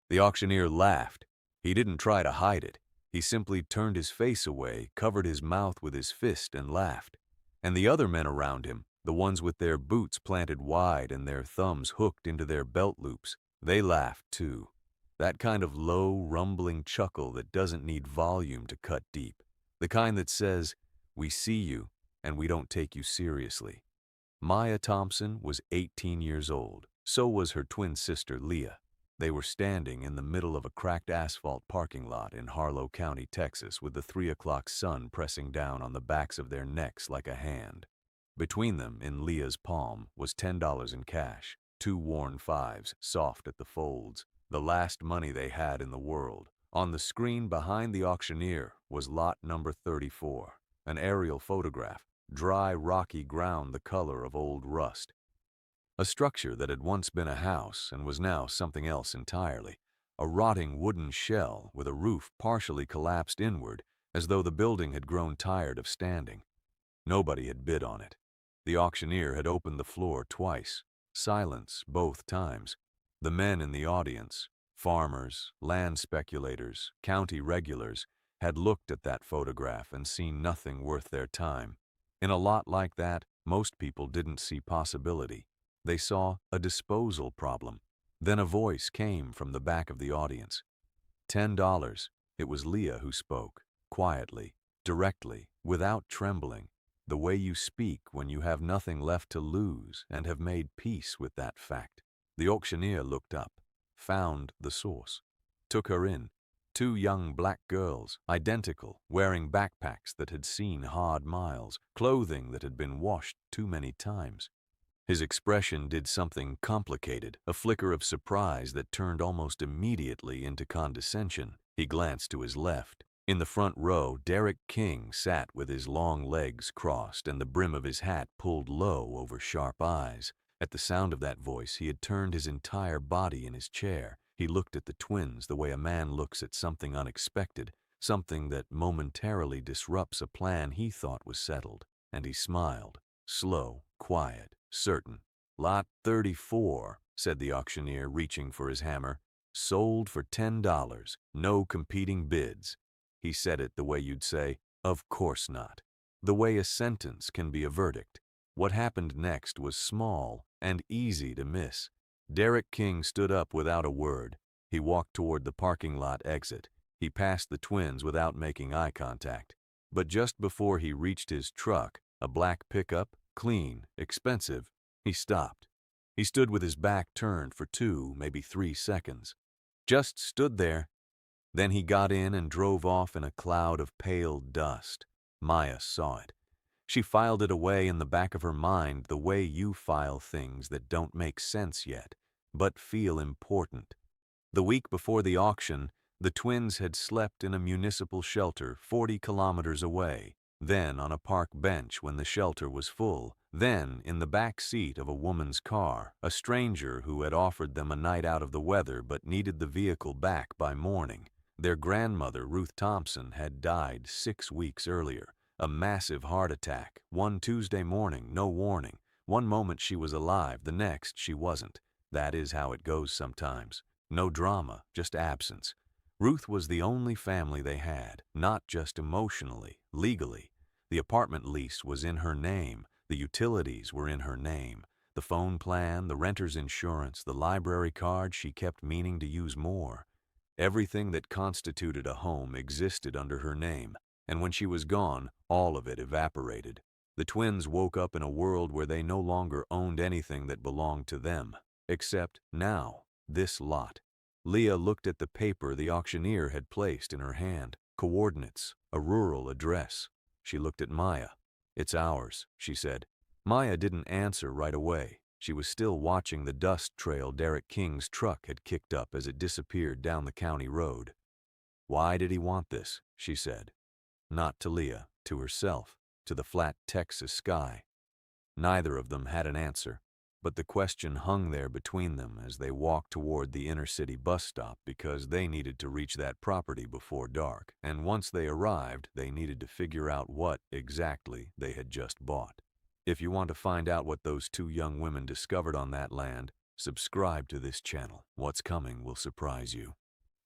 The auctioneer laughed. He didn't try to hide it. He simply turned his face away, covered his mouth with his fist, and laughed. And the other men around him, the ones with their boots planted wide and their thumbs hooked into their belt loops, they laughed too. That kind of low, rumbling chuckle that doesn't need volume to cut deep. The kind that says, "We see you, and we don't take you seriously." Maya Thompson was 18 years old. So was her twin sister, Leah. They were standing in the middle of a cracked asphalt parking lot in Harlow County, Texas, with the 3 o'clock sun pressing down on the backs of their necks like a hand. Between them, in Leah's palm, was $10 in cash, two worn fives, soft at the folds, the last money they had in the world. On the screen behind the auctioneer was lot number 34, an aerial photograph, dry, rocky ground the color of old rust. A structure that had once been a house and was now something else entirely, a rotting wooden shell with a roof partially collapsed inward as though the building had grown tired of standing. Nobody had bid on it. The auctioneer had opened the floor twice. Silence both times. The men in the audience, farmers, land speculators, county regulars, had looked at that photograph and seen nothing worth their time. In a lot like that, most people didn't see possibility. They saw a disposal problem. Then a voice came from the back of the audience. $10. It was Leah who spoke, quietly, directly, without trembling, the way you speak when you have nothing left to lose and have made peace with that fact. The auctioneer looked up, found the source, took her in. Two young black girls, identical, wearing backpacks that had seen hard miles, clothing that had been washed too many times. His expression did something complicated, a flicker of surprise that turned almost immediately into condescension. He glanced to his left. In the front row, Derek King sat with his long legs crossed and the brim of his hat pulled low over sharp eyes. At the sound of that voice, he had turned his entire body in his chair. He looked at the twins the way a man looks at something unexpected, something that momentarily disrupts a plan he thought was settled, and he smiled, slow, quiet, certain. Lot 34, said the auctioneer, reaching for his hammer. Sold for $10, no competing bids. He said it the way you'd say, "Of course not." The way a sentence can be a verdict. What happened next was small and easy to miss. Derek King stood up without a word. He walked toward the parking lot exit. He passed the twins without making eye contact. But just before he reached his truck, a black pickup, clean, expensive, he stopped. He stood with his back turned for 2, maybe 3 seconds. Just stood there. Then he got in and drove off in a cloud of pale dust. Maya saw it. She filed it away in the back of her mind the way you file things that don't make sense yet, but feel important. The week before the auction, the twins had slept in a municipal shelter 40 kilometers away, then on a park bench when the shelter was full, then in the back seat of a woman's car, a stranger who had offered them a night out of the weather but needed the vehicle back by morning. Their grandmother, Ruth Thompson, had died 6 weeks earlier. A massive heart attack, one Tuesday morning, no warning. One moment she was alive, the next she wasn't. That is how it goes sometimes. No drama, just absence. Ruth was the only family they had, not just emotionally, legally. The apartment lease was in her name, the utilities were in her name. The phone plan, the renter's insurance, the library card she kept meaning to use more. Everything that constituted a home existed under her name. And when she was gone, all of it evaporated. The twins woke up in a world where they no longer owned anything that belonged to them, except now, this lot. Leah looked at the paper the auctioneer had placed in her hand. Coordinates, a rural address. She looked at Maya. "It's ours," she said. Maya didn't answer right away. She was still watching the dust trail Derek King's truck had kicked up as it disappeared down the county road. "Why did he want this?" she said. Not to Leah, to herself, to the flat Texas sky. Neither of them had an answer, but the question hung there between them as they walked toward the inner city bus stop because they needed to reach that property before dark, and once they arrived, they needed to figure out what, exactly, they had just bought. If you want to find out what those two young women discovered on that land, Subscribe to this channel. What's coming will surprise you.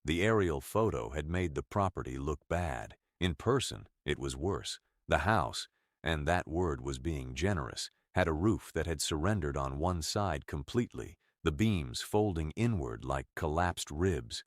The aerial photo had made the property look bad. In person, it was worse. The house, and that word was being generous, had a roof that had surrendered on one side completely, the beams folding inward like collapsed ribs.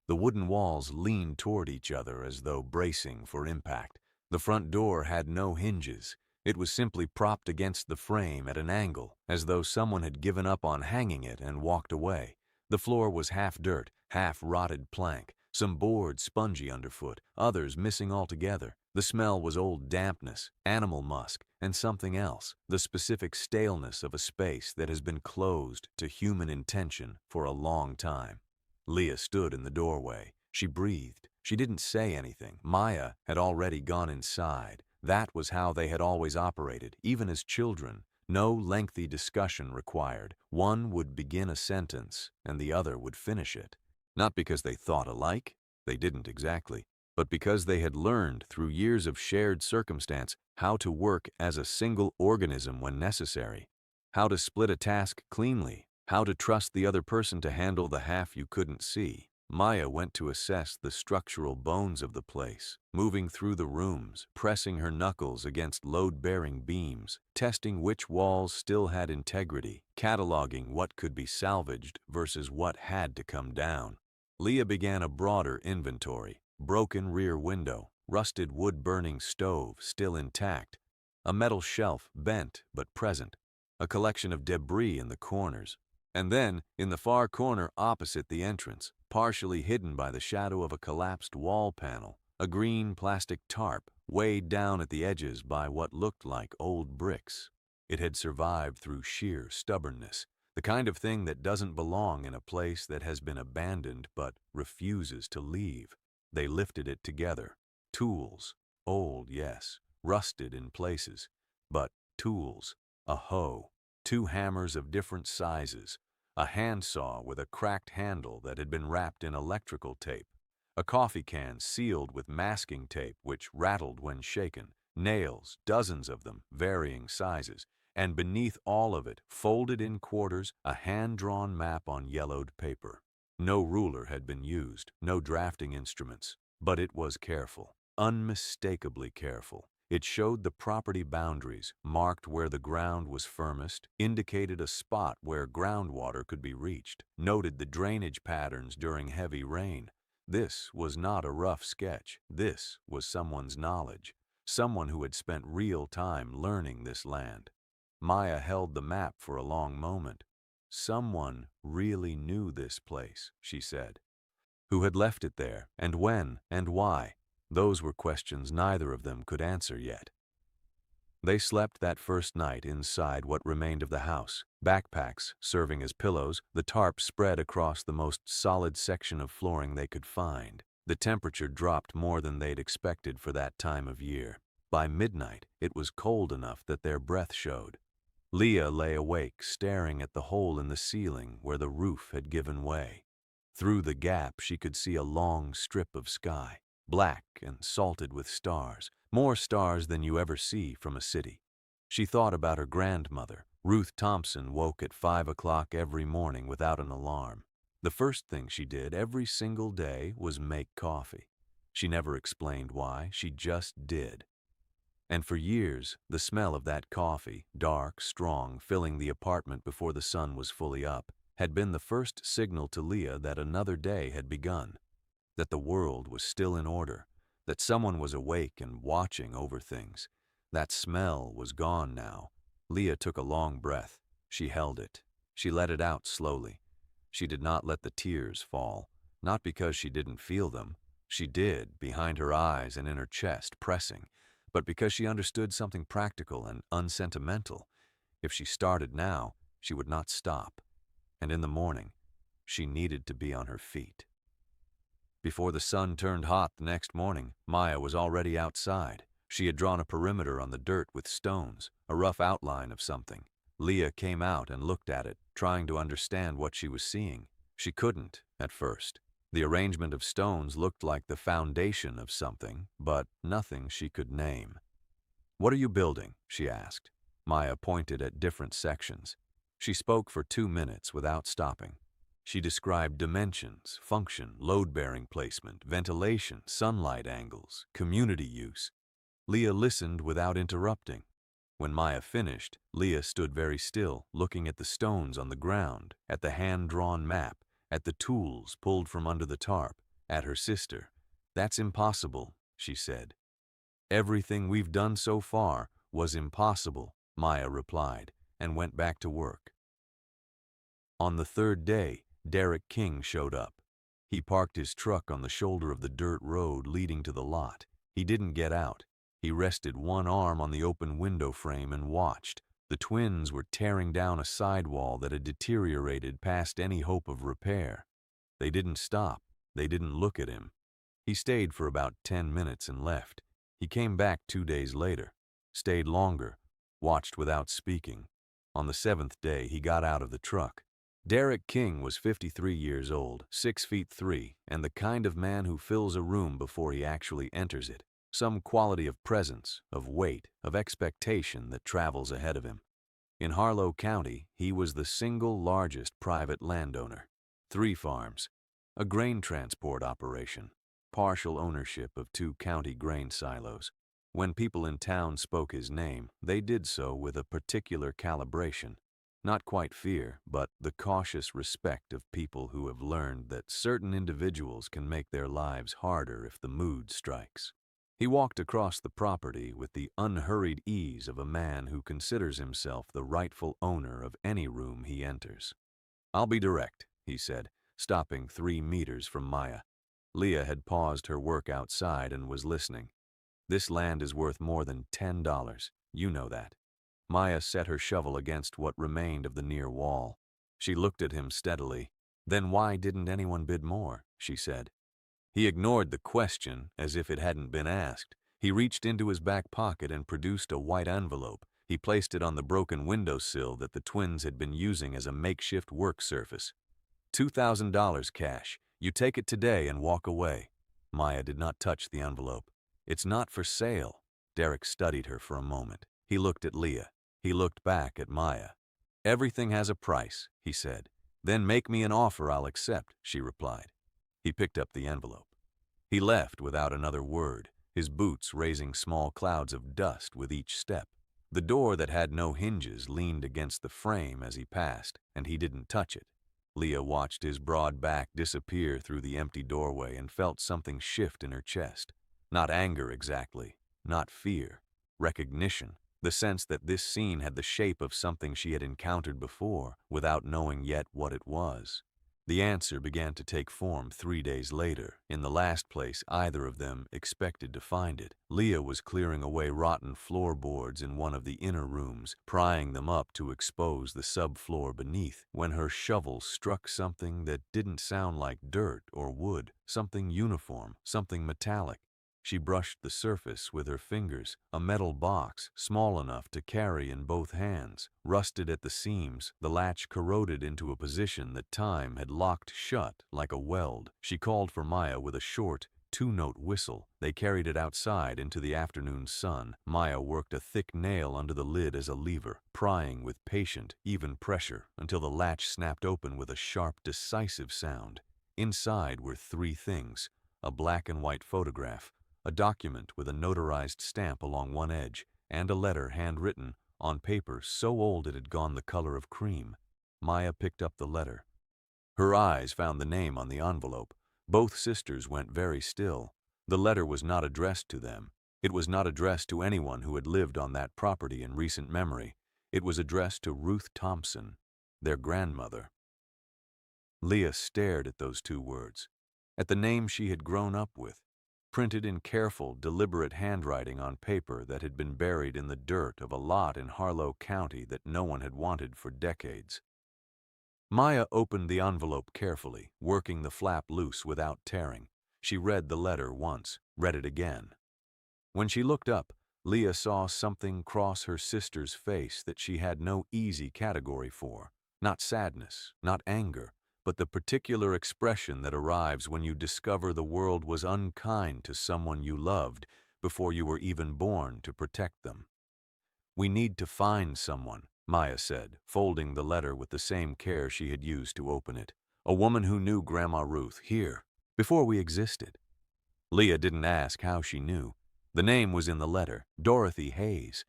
The wooden walls leaned toward each other as though bracing for impact. The front door had no hinges. It was simply propped against the frame at an angle, as though someone had given up on hanging it and walked away. The floor was half dirt, half rotted plank, some boards spongy underfoot, others missing altogether. The smell was old dampness, animal musk, and something else, the specific staleness of a space that has been closed to human intention for a long time. Leah stood in the doorway. She breathed. She didn't say anything. Maya had already gone inside. That was how they had always operated, even as children. No lengthy discussion required. One would begin a sentence, and the other would finish it. Not because they thought alike, they didn't exactly, but because they had learned through years of shared circumstance how to work as a single organism when necessary, how to split a task cleanly, how to trust the other person to handle the half you couldn't see. Maya went to assess the structural bones of the place, moving through the rooms, pressing her knuckles against load-bearing beams, testing which walls still had integrity, cataloging what could be salvaged versus what had to come down. Leah began a broader inventory: broken rear window, rusted wood-burning stove still intact, a metal shelf bent but present, a collection of debris in the corners. And then, in the far corner opposite the entrance, partially hidden by the shadow of a collapsed wall panel, a green plastic tarp weighed down at the edges by what looked like old bricks. It had survived through sheer stubbornness, the kind of thing that doesn't belong in a place that has been abandoned but refuses to leave. They lifted it together. Tools. Old, yes. Rusted in places. But tools. A hoe. 2 hammers of different sizes. A handsaw with a cracked handle that had been wrapped in electrical tape. A coffee can sealed with masking tape which rattled when shaken. Nails, dozens of them, varying sizes. And beneath all of it, folded in quarters, a hand-drawn map on yellowed paper. No ruler had been used, no drafting instruments. But it was careful, unmistakably careful. It showed the property boundaries, marked where the ground was firmest, indicated a spot where groundwater could be reached, noted the drainage patterns during heavy rain. This was not a rough sketch. This was someone's knowledge, someone who had spent real time learning this land. Maya held the map for a long moment. Someone really knew this place, she said. Who had left it there, and when, and why? Those were questions neither of them could answer yet. They slept that first night inside what remained of the house, backpacks serving as pillows, the tarp spread across the most solid section of flooring they could find. The temperature dropped more than they'd expected for that time of year. By midnight, it was cold enough that their breath showed. Leah lay awake, staring at the hole in the ceiling where the roof had given way. Through the gap, she could see a long strip of sky, black and salted with stars, more stars than you ever see from a city. She thought about her grandmother. Ruth Thompson woke at 5 o'clock every morning without an alarm. The first thing she did every single day was make coffee. She never explained why, she just did. And for years, the smell of that coffee, dark, strong, filling the apartment before the sun was fully up, had been the first signal to Leah that another day had begun, that the world was still in order, that someone was awake and watching over things. That smell was gone now. Leah took a long breath. She held it. She let it out slowly. She did not let the tears fall, not because she didn't feel them. She did, behind her eyes and in her chest, pressing, but because she understood something practical and unsentimental. If she started now, she would not stop. And in the morning, she needed to be on her feet. Before the sun turned hot the next morning, Maya was already outside. She had drawn a perimeter on the dirt with stones, a rough outline of something. Leah came out and looked at it, trying to understand what she was seeing. She couldn't, at first. The arrangement of stones looked like the foundation of something, but nothing she could name. "What are you building?" she asked. Maya pointed at different sections. She spoke for 2 minutes without stopping. She described dimensions, function, load-bearing placement, ventilation, sunlight angles, community use. Leah listened without interrupting. When Maya finished, Leah stood very still, looking at the stones on the ground, at the hand-drawn map, at the tools pulled from under the tarp, at her sister. "That's impossible," she said. "Everything we've done so far was impossible," Maya replied, and went back to work. On the third day, Derek King showed up. He parked his truck on the shoulder of the dirt road leading to the lot. He didn't get out. He rested one arm on the open window frame and watched. The twins were tearing down a sidewall that had deteriorated past any hope of repair. They didn't stop. They didn't look at him. He stayed for about 10 minutes and left. He came back 2 days later, stayed longer, watched without speaking. On the 7th day, he got out of the truck. Derek King was 53 years old, 6'3", and the kind of man who fills a room before he actually enters it. Some quality of presence, of weight, of expectation that travels ahead of him. In Harlow County, he was the single largest private landowner. 3 farms, a grain transport operation, partial ownership of 2 county grain silos. When people in town spoke his name, they did so with a particular calibration. Not quite fear, but the cautious respect of people who have learned that certain individuals can make their lives harder if the mood strikes. He walked across the property with the unhurried ease of a man who considers himself the rightful owner of any room he enters. "I'll be direct," he said, stopping 3 meters from Maya. Leah had paused her work outside and was listening. "This land is worth more than $10. You know that." Maya set her shovel against what remained of the near wall. She looked at him steadily. "Then why didn't anyone bid more?" she said. He ignored the question as if it hadn't been asked. He reached into his back pocket and produced a white envelope. He placed it on the broken windowsill that the twins had been using as a makeshift work surface. $2,000 cash. You take it today and walk away." Maya did not touch the envelope. "It's not for sale." Derek studied her for a moment. He looked at Leah. He looked back at Maya. "Everything has a price," he said. "Then make me an offer I'll accept," she replied. He picked up the envelope. He left without another word, his boots raising small clouds of dust with each step. The door that had no hinges leaned against the frame as he passed, and he didn't touch it. Leah watched his broad back disappear through the empty doorway and felt something shift in her chest. Not anger exactly, not fear, recognition, the sense that this scene had the shape of something she had encountered before without knowing yet what it was. The answer began to take form 3 days later, in the last place either of them expected to find it. Leah was clearing away rotten floorboards in one of the inner rooms, prying them up to expose the subfloor beneath, when her shovel struck something that didn't sound like dirt or wood, something uniform, something metallic. She brushed the surface with her fingers, a metal box, small enough to carry in both hands. Rusted at the seams, the latch corroded into a position that time had locked shut like a weld. She called for Maya with a short, 2-note whistle. They carried it outside into the afternoon sun. Maya worked a thick nail under the lid as a lever, prying with patient, even pressure, until the latch snapped open with a sharp, decisive sound. Inside were 3 things: a black and white photograph, a document with a notarized stamp along one edge, and a letter handwritten on paper so old it had gone the color of cream. Maya picked up the letter. Her eyes found the name on the envelope. Both sisters went very still. The letter was not addressed to them. It was not addressed to anyone who had lived on that property in recent memory. It was addressed to Ruth Thompson, their grandmother. Leah stared at those 2 words, at the name she had grown up with, printed in careful, deliberate handwriting on paper that had been buried in the dirt of a lot in Harlow County that no one had wanted for decades. Maya opened the envelope carefully, working the flap loose without tearing. She read the letter once, read it again. When she looked up, Leah saw something cross her sister's face that she had no easy category for. Not sadness, not anger, but the particular expression that arrives when you discover the world was unkind to someone you loved before you were even born to protect them. "We need to find someone," Maya said, folding the letter with the same care she had used to open it. A woman who knew Grandma Ruth here, before we existed. Leah didn't ask how she knew. The name was in the letter, Dorothy Hayes.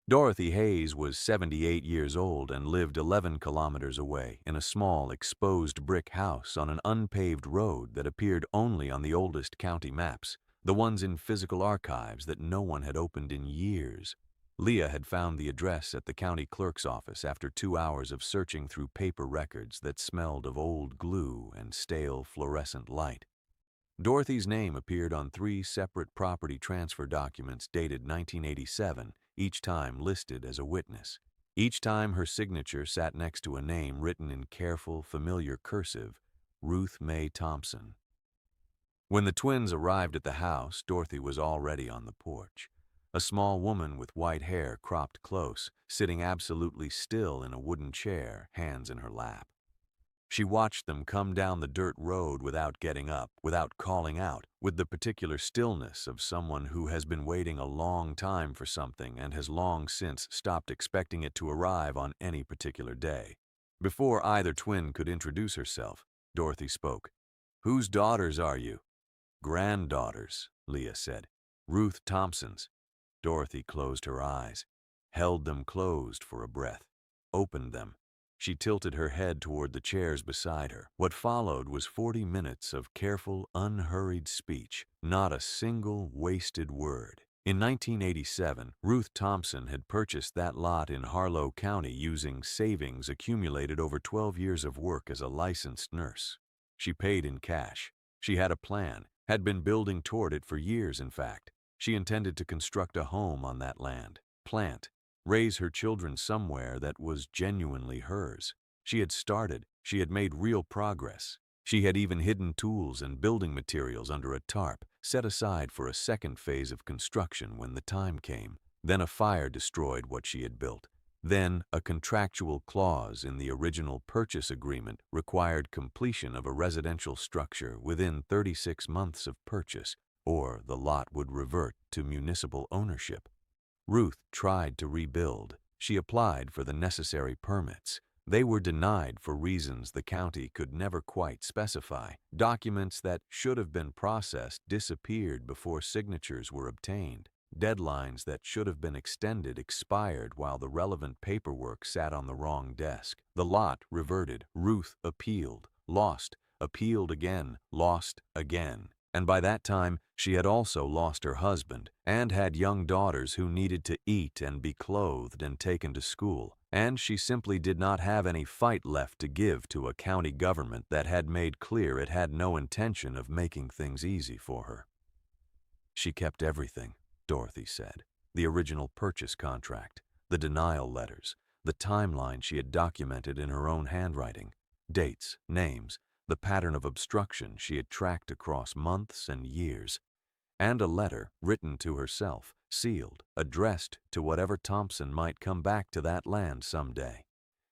Dorothy Hayes was 78 years old and lived 11 kilometers away in a small, exposed brick house on an unpaved road that appeared only on the oldest county maps, the ones in physical archives that no one had opened in years. Leah had found the address at the county clerk's office after 2 hours of searching through paper records that smelled of old glue and stale fluorescent light. Dorothy's name appeared on 3 separate property transfer documents dated 1987, each time listed as a witness. Each time her signature sat next to a name written in careful, familiar cursive, Ruth Mae Thompson. When the twins arrived at the house, Dorothy was already on the porch. A small woman with white hair cropped close, sitting absolutely still in a wooden chair, hands in her lap. She watched them come down the dirt road without getting up, without calling out, with the particular stillness of someone who has been waiting a long time for something and has long since stopped expecting it to arrive on any particular day. Before either twin could introduce herself, Dorothy spoke. "Whose daughters are you?" "Granddaughters," Leah said. "Ruth Thompson's." Dorothy closed her eyes, held them closed for a breath, opened them. She tilted her head toward the chairs beside her. What followed was 40 minutes of careful, unhurried speech, not a single wasted word. In 1987, Ruth Thompson had purchased that lot in Harlow County using savings accumulated over 12 years of work as a licensed nurse. She paid in cash. She had a plan, had been building toward it for years, in fact. She intended to construct a home on that land, plant, raise her children somewhere that was genuinely hers. She had started. She had made real progress. She had even hidden tools and building materials under a tarp, set aside for a second phase of construction when the time came. Then a fire destroyed what she had built. Then a contractual clause in the original purchase agreement required completion of a residential structure within 36 months of purchase, or the lot would revert to municipal ownership. Ruth tried to rebuild. She applied for the necessary permits. They were denied for reasons the county could never quite specify. Documents that should have been processed disappeared before signatures were obtained. Deadlines that should have been extended expired while the relevant paperwork sat on the wrong desk. The lot reverted. Ruth appealed, lost, appealed again, lost again. And by that time, she had also lost her husband and had young daughters who needed to eat and be clothed and taken to school. And she simply did not have any fight left to give to a county government that had made clear it had no intention of making things easy for her. She kept everything, Dorothy said. The original purchase contract, the denial letters, the timeline she had documented in her own handwriting, dates, names, the pattern of obstruction she had tracked across months and years, and a letter written to herself, sealed, addressed to whatever Thompson might come back to that land someday.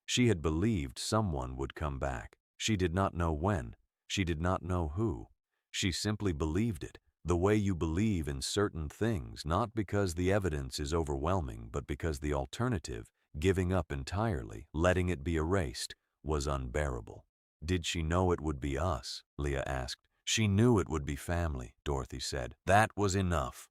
She had believed someone would come back. She did not know when. She did not know who. She simply believed it, the way you believe in certain things, not because the evidence is overwhelming, but because the alternative, giving up entirely, letting it be erased, was unbearable. Did she know it would be us? Leah asked. She knew it would be family, Dorothy said. That was enough.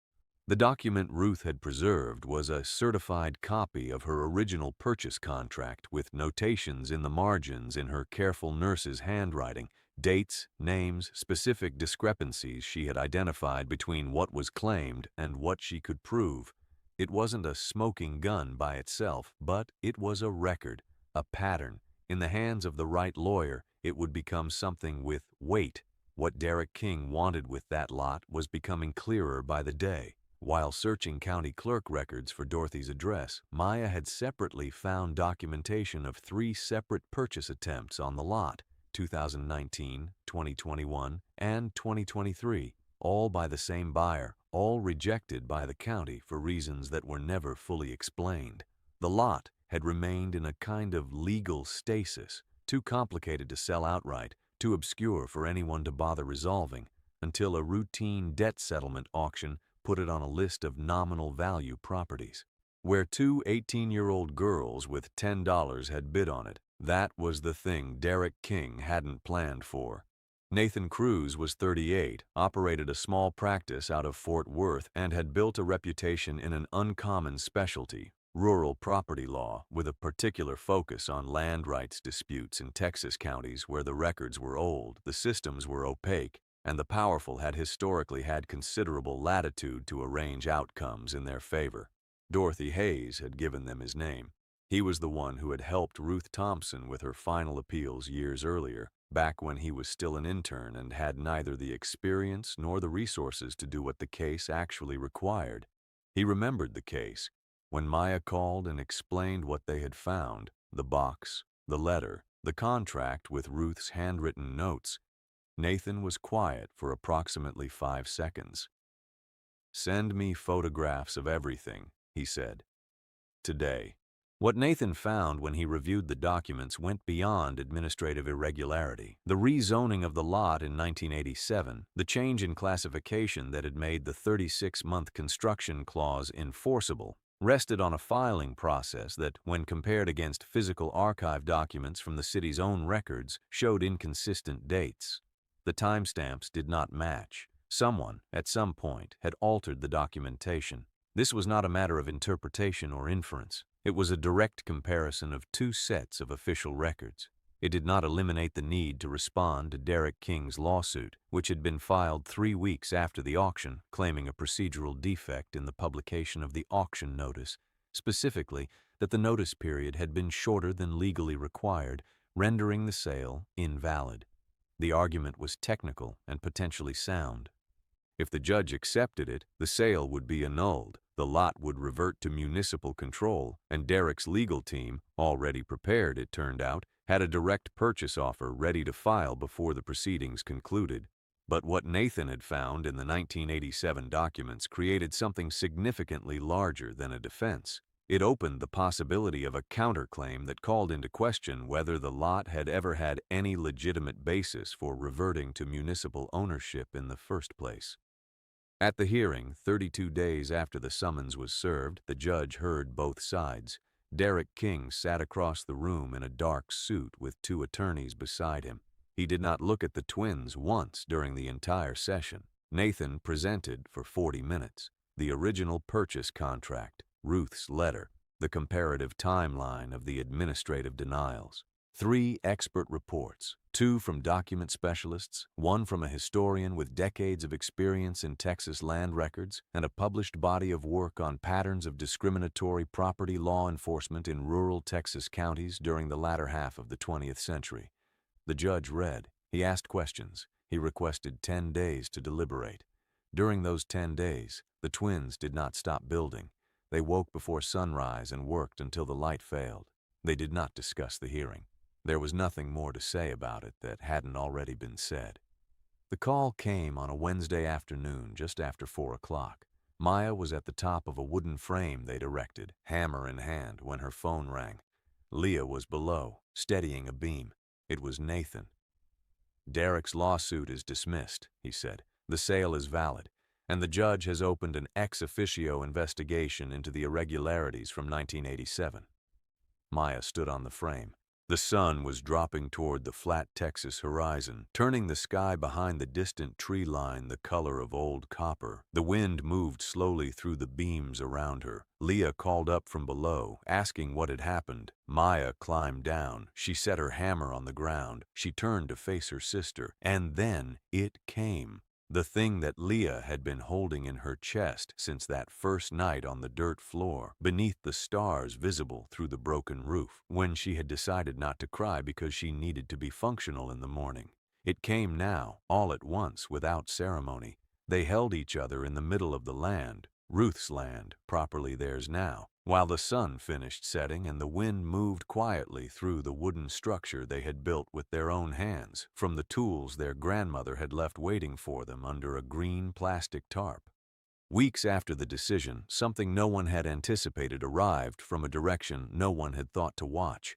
The document Ruth had preserved was a certified copy of her original purchase contract with notations in the margins in her careful nurse's handwriting, dates, names, specific discrepancies she had identified between what was claimed and what she could prove. It wasn't a smoking gun by itself, but it was a record, a pattern. In the hands of the right lawyer, it would become something with weight. What Derek King wanted with that lot was becoming clearer by the day. While searching county clerk records for Dorothy's address, Maya had separately found documentation of 3 separate purchase attempts on the lot, 2019, 2021, and 2023, all by the same buyer, all rejected by the county for reasons that were never fully explained. The lot had remained in a kind of legal stasis, too complicated to sell outright, too obscure for anyone to bother resolving, until a routine debt settlement auction put it on a list of nominal value properties. where two 18-year-old girls with $10 had bid on it. That was the thing Derek King hadn't planned for. Nathan Cruz was 38, operated a small practice out of Fort Worth, and had built a reputation in an uncommon specialty, rural property law, with a particular focus on land rights disputes in Texas counties where the records were old, the systems were opaque, and the powerful had historically had considerable latitude to arrange outcomes in their favor. Dorothy Hayes had given them his name. He was the one who had helped Ruth Thompson with her final appeals years earlier, back when he was still an intern and had neither the experience nor the resources to do what the case actually required. He remembered the case. When Maya called and explained what they had found, the box, the letter, the contract with Ruth's handwritten notes, Nathan was quiet for approximately 5 seconds. "Send me photographs of everything," he said. "Today." What Nathan found when he reviewed the documents went beyond administrative irregularity. The rezoning of the lot in 1987, the change in classification that had made the 36-month construction clause enforceable, rested on a filing process that, when compared against physical archive documents from the city's own records, showed inconsistent dates. The timestamps did not match. Someone, at some point, had altered the documentation. This was not a matter of interpretation or inference. It was a direct comparison of two sets of official records. It did not eliminate the need to respond to Derek King's lawsuit, which had been filed 3 weeks after the auction, claiming a procedural defect in the publication of the auction notice, specifically that the notice period had been shorter than legally required, rendering the sale invalid. The argument was technical and potentially sound. If the judge accepted it, the sale would be annulled, the lot would revert to municipal control, and Derek's legal team, already prepared it turned out, had a direct purchase offer ready to file before the proceedings concluded. But what Nathan had found in the 1987 documents created something significantly larger than a defense. It opened the possibility of a counterclaim that called into question whether the lot had ever had any legitimate basis for reverting to municipal ownership in the first place. At the hearing, 32 days after the summons was served, the judge heard both sides. Derek King sat across the room in a dark suit with 2 attorneys beside him. He did not look at the twins once during the entire session. Nathan presented for 40 minutes. The original purchase contract, Ruth's letter, the comparative timeline of the administrative denials. 3 expert reports, 2 from document specialists, 1 from a historian with decades of experience in Texas land records, and a published body of work on patterns of discriminatory property law enforcement in rural Texas counties during the latter half of the 20th century. The judge read. He asked questions. He requested 10 days to deliberate. During those 10 days, the twins did not stop building. They woke before sunrise and worked until the light failed. They did not discuss the hearing. There was nothing more to say about it that hadn't already been said. The call came on a Wednesday afternoon just after 4 o'clock. Maya was at the top of a wooden frame they'd erected, hammer in hand, when her phone rang. Leah was below, steadying a beam. It was Nathan. "Derek's lawsuit is dismissed," he said. "The sale is valid, and the judge has opened an ex officio investigation into the irregularities from 1987. Maya stood on the frame. The sun was dropping toward the flat Texas horizon, turning the sky behind the distant tree line the color of old copper. The wind moved slowly through the beams around her. Leah called up from below, asking what had happened. Maya climbed down. She set her hammer on the ground. She turned to face her sister. And then it came. The thing that Leah had been holding in her chest since that first night on the dirt floor, beneath the stars visible through the broken roof, when she had decided not to cry because she needed to be functional in the morning. It came now, all at once, without ceremony. They held each other in the middle of the land, Ruth's land, properly theirs now, while the sun finished setting and the wind moved quietly through the wooden structure they had built with their own hands, from the tools their grandmother had left waiting for them under a green plastic tarp. Weeks after the decision, something no one had anticipated arrived from a direction no one had thought to watch.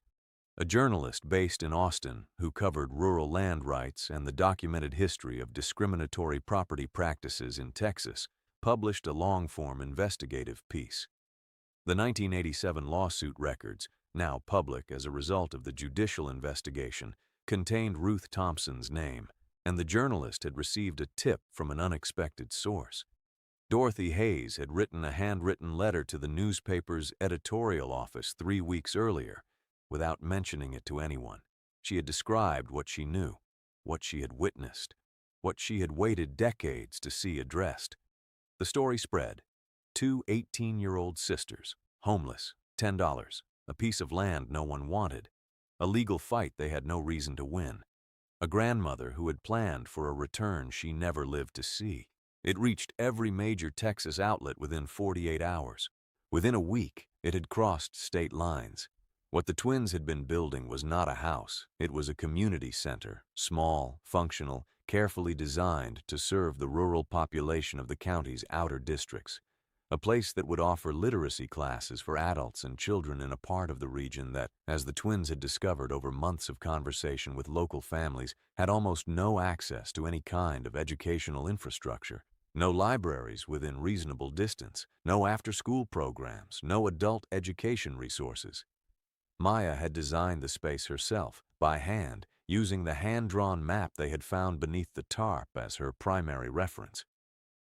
A journalist based in Austin who covered rural land rights and the documented history of discriminatory property practices in Texas published a long-form investigative piece. The 1987 lawsuit records, now public as a result of the judicial investigation, contained Ruth Thompson's name, and the journalist had received a tip from an unexpected source. Dorothy Hayes had written a handwritten letter to the newspaper's editorial office 3 weeks earlier, without mentioning it to anyone. She had described what she knew, what she had witnessed, what she had waited decades to see addressed. The story spread. 2 18-year-old sisters, homeless, $10, a piece of land no one wanted, a legal fight they had no reason to win, a grandmother who had planned for a return she never lived to see. It reached every major Texas outlet within 48 hours. Within a week, it had crossed state lines. What the twins had been building was not a house. It was a community center, small, functional, carefully designed to serve the rural population of the county's outer districts. A place that would offer literacy classes for adults and children in a part of the region that, as the twins had discovered over months of conversation with local families, had almost no access to any kind of educational infrastructure. No libraries within reasonable distance, no after-school programs, no adult education resources. Maya had designed the space herself, by hand, using the hand-drawn map they had found beneath the tarp as her primary reference.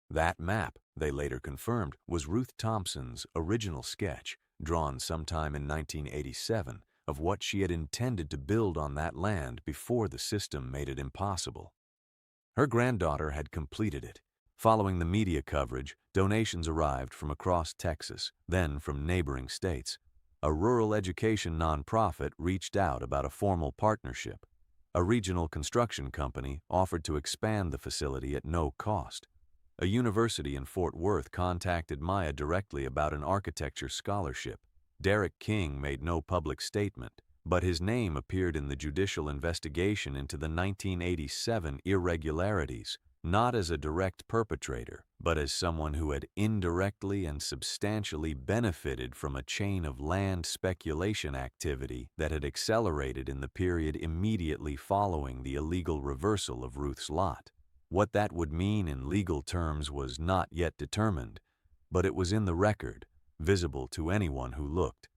That map, they later confirmed, was Ruth Thompson's original sketch, drawn sometime in 1987, of what she had intended to build on that land before the system made it impossible. Her granddaughter had completed it. Following the media coverage, donations arrived from across Texas, then from neighboring states. A rural education nonprofit reached out about a formal partnership. A regional construction company offered to expand the facility at no cost. A university in Fort Worth contacted Maya directly about an architecture scholarship. Derek King made no public statement, but his name appeared in the judicial investigation into the 1987 irregularities, not as a direct perpetrator, but as someone who had indirectly and substantially benefited from a chain of land speculation activity that had accelerated in the period immediately following the illegal reversal of Ruth's lot. What that would mean in legal terms was not yet determined, but it was in the record, visible to anyone who looked.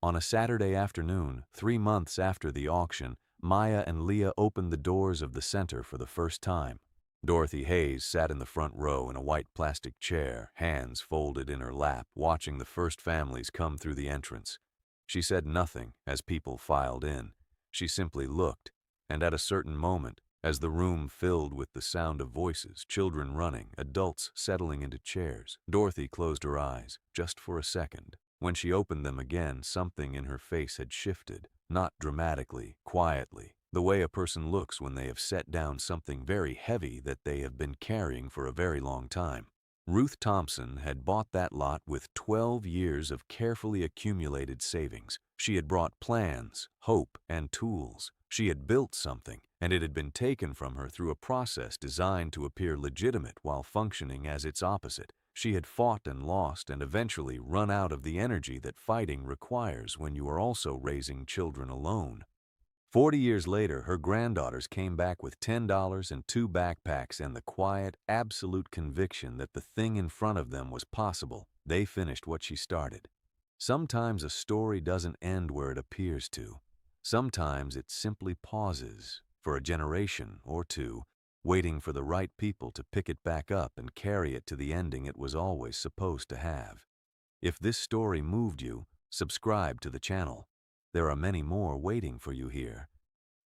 On a Saturday afternoon, 3 months after the auction, Maya and Leah opened the doors of the center for the first time. Dorothy Hayes sat in the front row in a white plastic chair, hands folded in her lap, watching the first families come through the entrance. She said nothing as people filed in. She simply looked, and at a certain moment, as the room filled with the sound of voices, children running, adults settling into chairs, Dorothy closed her eyes, just for a second. When she opened them again, something in her face had shifted, not dramatically, quietly, the way a person looks when they have set down something very heavy that they have been carrying for a very long time. Ruth Thompson had bought that lot with 12 years of carefully accumulated savings. She had brought plans, hope, and tools. She had built something, and it had been taken from her through a process designed to appear legitimate while functioning as its opposite. She had fought and lost and eventually run out of the energy that fighting requires when you are also raising children alone. 40 years later, her granddaughters came back with $10 and 2 backpacks and the quiet, absolute conviction that the thing in front of them was possible. They finished what she started. Sometimes a story doesn't end where it appears to. Sometimes it simply pauses for a generation or two, waiting for the right people to pick it back up and carry it to the ending it was always supposed to have. If this story moved you, subscribe to the channel. There are many more waiting for you here.